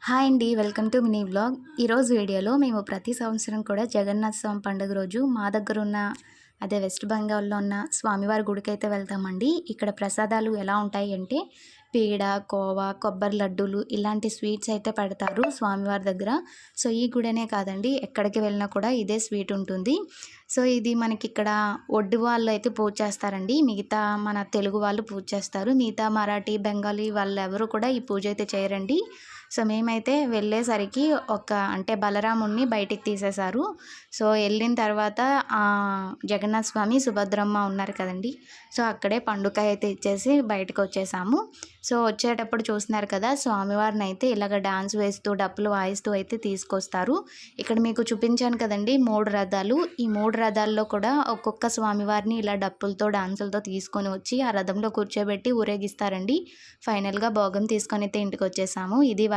Hi అండి. Welcome to mini vlog. ఈరోజు వీడియోలో మేము ప్రతి సంవత్సరం కూడా జగన్నాథ స్వామి పండుగ రోజు మా దగ్గరున్న వెస్ట్ బెంగాల్‌లో ఉన్న స్వామివారి గుడికైతే వెళ్తామండి. ఇక్కడ ప్రసాదాలు ఎలా ఉంటాయి అంటే పేడ, కోవా, కొబ్బరి లడ్డూలు ఇలాంటి స్వీట్స్ అయితే పెడతారు స్వామివారి దగ్గర. సో, ఈ గుడనే కాదండి ఎక్కడికి వెళ్ళినా కూడా ఇదే స్వీట్ ఉంటుంది. సో, ఇది మనకిక్కడ ఒడ్డు వాళ్ళైతే పూజ చేస్తారండి. మిగతా మన తెలుగు వాళ్ళు పూజ చేస్తారు. మిగతా మరాఠీ, బెంగాలీ వాళ్ళెవరు కూడా ఈ పూజ అయితే చేయరండి. సో, మేమైతే వెళ్ళేసరికి బలరాముడిని బయటికి తీసేశారు. సో, వెళ్ళిన తర్వాత జగన్నాథ స్వామి, సుభద్రమ్మ ఉన్నారు కదండీ! సో, అక్కడే పండుకాయ అయితే ఇచ్చేసి బయటకొచ్చేసాము. సో, వచ్చేటప్పుడు చూస్తున్నారు కదా! స్వామివారినైతే ఇలాగ డాన్స్ వేస్తూ, డప్పులు వాయిస్తూ అయితే తీసుకొస్తారు. ఇక్కడ మీకు చూపించాను కదండీ 3 రథాలు. ఈ 3 రథాల్లో కూడా ఒక్కొక్క స్వామివారిని ఇలా డప్పులతో, డాన్సులతో తీసుకొని వచ్చి ఆ రథంలో కూర్చోబెట్టి ఊరేగిస్తారండి. ఫైనల్‌గా భోగం తీసుకొనైతే ఇంటికొచ్చేసాము. ఇది